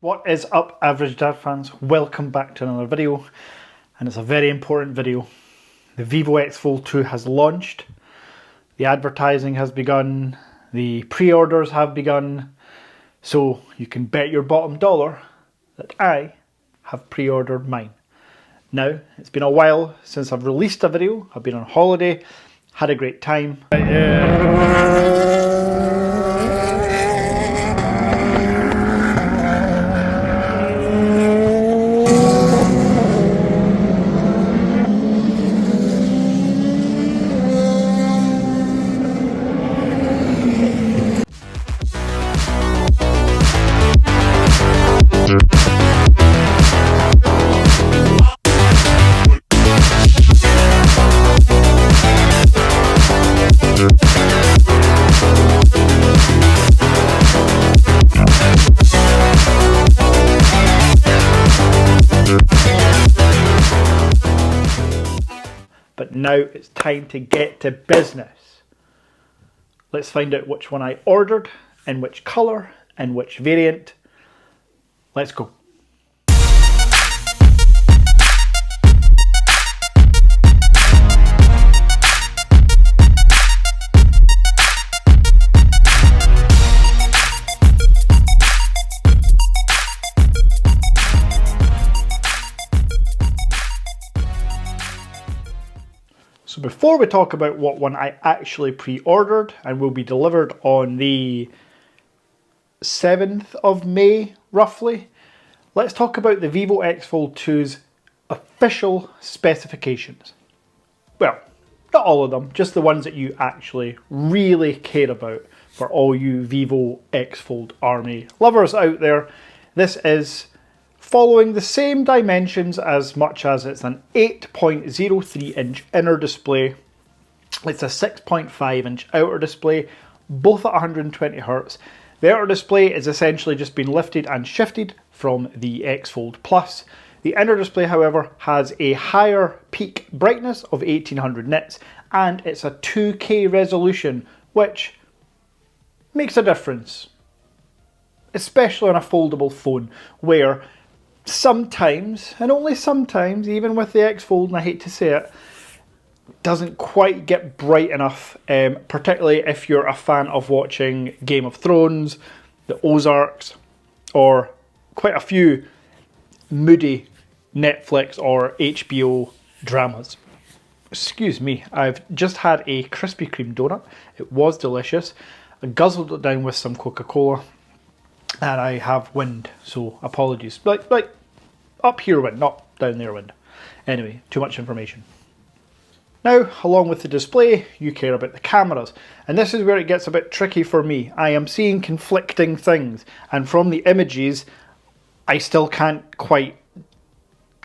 What is up, average dad fans? Welcome back to another video, and it's a very important video. The Vivo X Fold 2 has launched, the advertising has begun, the pre-orders have begun, so you can bet your bottom dollar that I have pre-ordered mine. Now, it's been a while since I've released a video. I've been on holiday, had a great time. But now it's time to get to business. Let's find out which one I ordered, in which colour, in which variant. Let's go. So before we talk about what one I actually pre-ordered and will be delivered on the 7th of May, roughly, let's talk about the Vivo X Fold 2's official specifications. Well, not all of them, just the ones that you actually really care about for all you Vivo X Fold Army lovers out there. This is following the same dimensions as much as it's an 8.03 inch inner display. It's a 6.5 inch outer display, both at 120 Hz. The outer display is essentially just been lifted and shifted from the X Fold Plus. The inner display, however, has a higher peak brightness of 1800 nits and it's a 2K resolution, which makes a difference, especially on a foldable phone where sometimes, and only sometimes, even with the X Fold, and I hate to say it, doesn't quite get bright enough, particularly if you're a fan of watching Game of Thrones, the Ozarks, or quite a few moody Netflix or HBO dramas. Excuse me, I've just had a Krispy Kreme donut. It was delicious. I guzzled it down with some Coca-Cola. And I have wind, so apologies. Like up here wind, not down there wind. Anyway, too much information. Now, along with the display, you care about the cameras. And this is where it gets a bit tricky for me. I am seeing conflicting things. And from the images, I still can't quite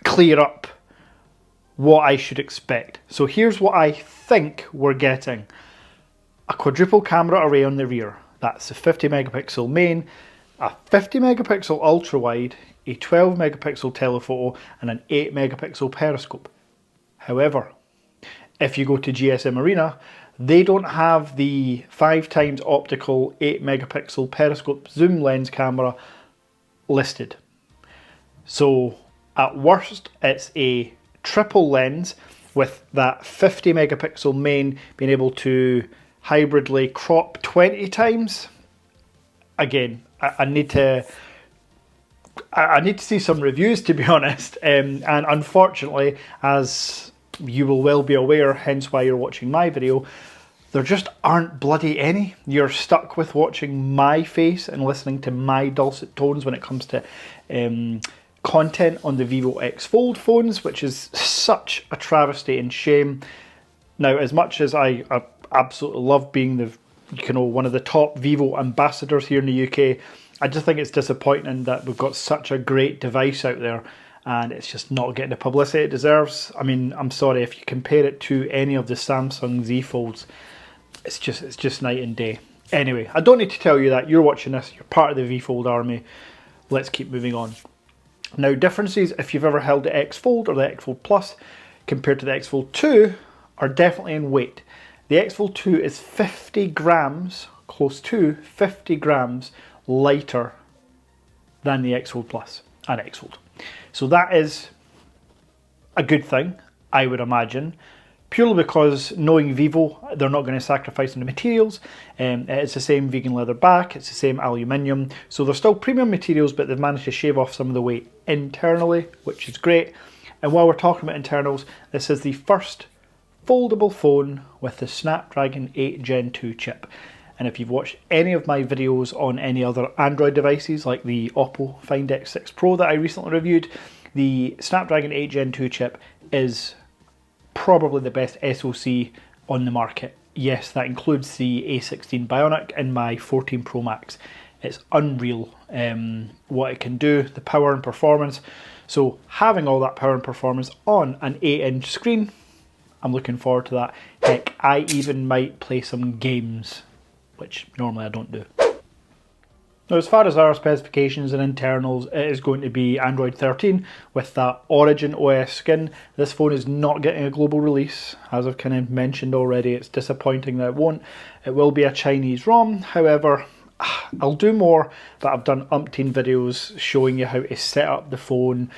clear up what I should expect. So here's what I think we're getting. A quadruple camera array on the rear. That's a 50 megapixel main, a 50 megapixel ultra wide, a 12 megapixel telephoto and an 8 megapixel periscope. However, if you go to GSM Arena, they don't have the 5x optical 8 megapixel periscope zoom lens camera listed. So at worst, it's a triple lens with that 50 megapixel main being able to hybridly crop 20 times. Again, I need to see some reviews, to be honest, and unfortunately, as you will well be aware, hence why you're watching my video, there just aren't bloody any. You're stuck with watching my face and listening to my dulcet tones when it comes to content on the Vivo X Fold phones, which is such a travesty and shame. Now, as much as I absolutely love being one of the top Vivo ambassadors here in the UK, I just think it's disappointing that we've got such a great device out there and it's just not getting the publicity it deserves. I mean, I'm sorry, if you compare it to any of the Samsung Z Folds, it's just night and day. Anyway, I don't need to tell you that. You're watching this, you're part of the V Fold army. Let's keep moving on. Now, differences if you've ever held the X Fold or the X Fold Plus compared to the X Fold 2 are definitely in weight. The X Fold 2 is 50 grams, close to 50 grams lighter than the X Fold Plus and X Fold. So that is a good thing, I would imagine, purely because knowing Vivo, they're not going to sacrifice on the materials. It's the same vegan leather back, it's the same aluminium, so they're still premium materials, but they've managed to shave off some of the weight internally, which is great. And while we're talking about internals, this is the first foldable phone with the Snapdragon 8 Gen 2 chip. And if you've watched any of my videos on any other Android devices, like the Oppo Find X6 Pro that I recently reviewed, the Snapdragon 8 Gen 2 chip is probably the best SoC on the market. Yes, that includes the A16 Bionic in my 14 Pro Max. It's unreal what it can do, the power and performance. So having all that power and performance on an 8-inch screen, I'm looking forward to that. Heck, I even might play some games, which normally I don't do. Now, as far as our specifications and internals, it is going to be Android 13 with that Origin OS skin. This phone is not getting a global release, as I've kind of mentioned already. It's disappointing that it won't. It will be a Chinese ROM, however, I'll do more, but I've done umpteen videos showing you how to set up the phone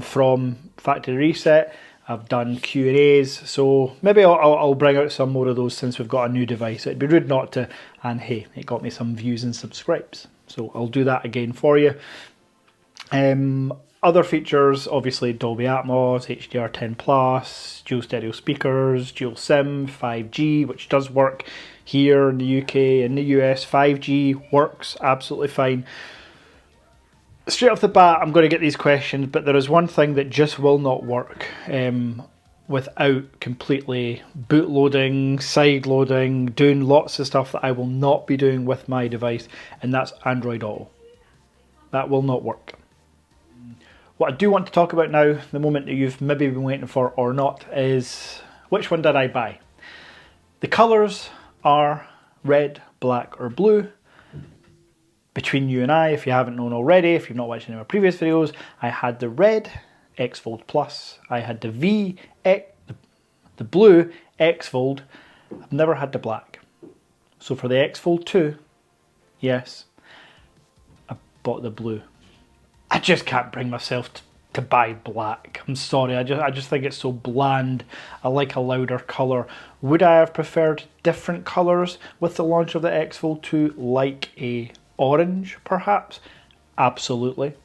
from factory reset. I've done Q&As, so maybe I'll bring out some more of those since we've got a new device. It'd be rude not to, and hey, it got me some views and subscribes. So I'll do that again for you. Other features, obviously Dolby Atmos, HDR10+, dual stereo speakers, dual SIM, 5G, which does work here in the UK. In the US, 5G works absolutely fine. Straight off the bat, I'm going to get these questions, but there is one thing that just will not work without completely bootloading, sideloading, doing lots of stuff that I will not be doing with my device, and that's Android Auto. That will not work. What I do want to talk about now, the moment that you've maybe been waiting for or not, is which one did I buy? The colours are red, black or blue. Between you and I, if you haven't known already, if you've not watched any of my previous videos, I had the red X Fold Plus, I had the blue X Fold. I've never had the black. So for the X Fold 2, yes, I bought the blue. I just can't bring myself to buy black. I'm sorry, I just think it's so bland. I like a louder colour. Would I have preferred different colours with the launch of the X Fold 2, like a orange perhaps? Absolutely.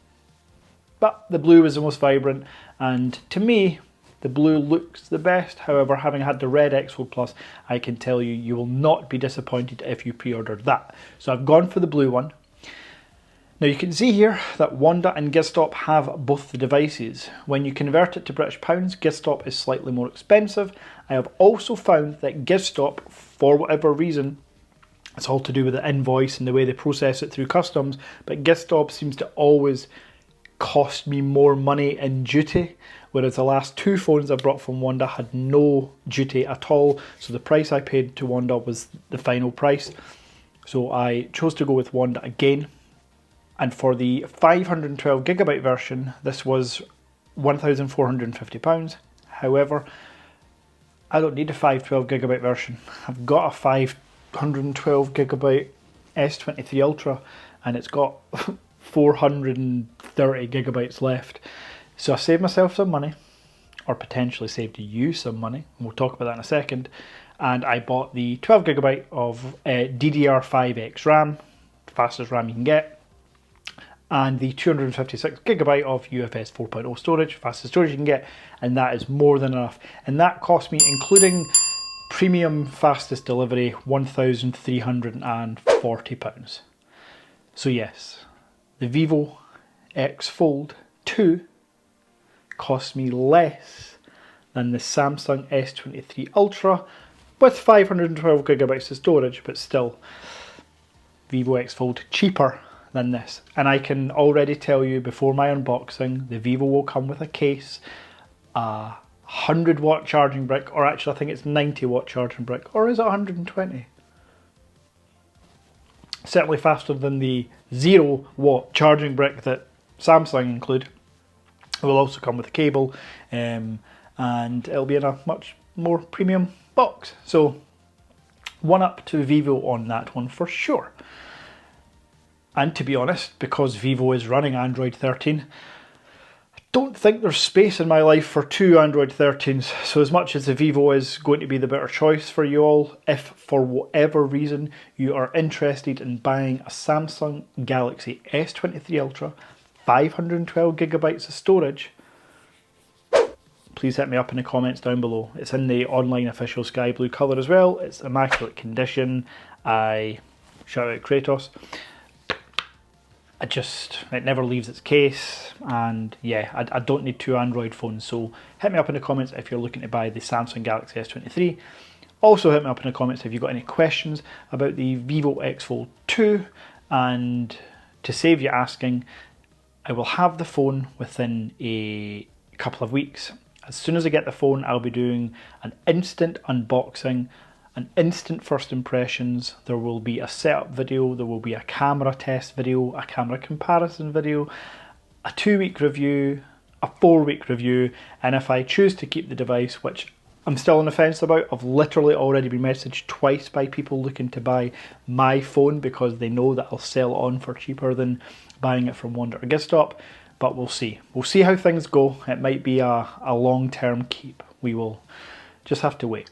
But the blue was the most vibrant, and to me the blue looks the best. However, having had the red X Fold Plus, I can tell you, you will not be disappointed if you pre-ordered that. So I've gone for the blue one. Now you can see here that Wanda and Gizstop have both the devices. When you convert it to British pounds, Gizstop is slightly more expensive. I have also found that Gizstop, for whatever reason, it's all to do with the invoice and the way they process it through customs, but Gizstop seems to always cost me more money in duty, whereas the last two phones I brought from Wanda had no duty at all, so the price I paid to Wanda was the final price. So I chose to go with Wanda again, and for the 512GB version, this was £1,450. However, I don't need a 512GB version. I've got a 512GB S23 Ultra, and it's got 430GB left. So I saved myself some money, or potentially saved you some money, and we'll talk about that in a second. And I bought the 12GB of DDR5X RAM, fastest RAM you can get, and the 256GB of UFS 4.0 storage, fastest storage you can get, and that is more than enough. And that cost me, including premium fastest delivery, £1,340. So yes, the Vivo X Fold 2 cost me less than the Samsung S23 Ultra with 512GB of storage, but still Vivo X Fold cheaper than this. And I can already tell you before my unboxing, the Vivo will come with a case, a 100-watt charging brick, or actually I think it's 90-watt charging brick, or is it 120? Certainly faster than the 0-watt charging brick that Samsung include. It will also come with a cable, and it'll be in a much more premium box. So one up to Vivo on that one for sure. And to be honest, because Vivo is running Android 13, I don't think there's space in my life for two Android 13s. So as much as the Vivo is going to be the better choice for you all, if for whatever reason you are interested in buying a Samsung Galaxy S23 Ultra, 512 gigabytes of storage, please hit me up in the comments down below. It's in the online official sky blue colour as well. It's immaculate condition. I shout out Kratos. It never leaves its case, and yeah, I don't need two Android phones, so hit me up in the comments if you're looking to buy the Samsung Galaxy S23. Also hit me up in the comments if you've got any questions about the Vivo X Fold 2, and to save you asking, I will have the phone within a couple of weeks. As soon as I get the phone, I'll be doing an instant unboxing, an instant first impressions. There will be a setup video, there will be a camera test video, a camera comparison video, a 2-week review, a 4-week review, and if I choose to keep the device, which I'm still on the fence about, I've literally already been messaged twice by people looking to buy my phone because they know that I'll sell it on for cheaper than buying it from Wander or Gizstop, but we'll see. We'll see how things go. It might be a long-term keep. We will just have to wait.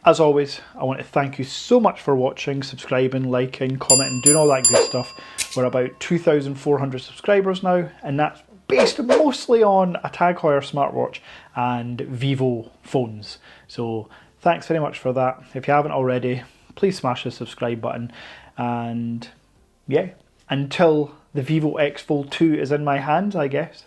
As always, I want to thank you so much for watching, subscribing, liking, commenting, doing all that good stuff. We're about 2,400 subscribers now, and that's based mostly on a Tag Heuer smartwatch and Vivo phones. So thanks very much for that. If you haven't already, please smash the subscribe button. And yeah, until the Vivo X Fold 2 is in my hands, I guess.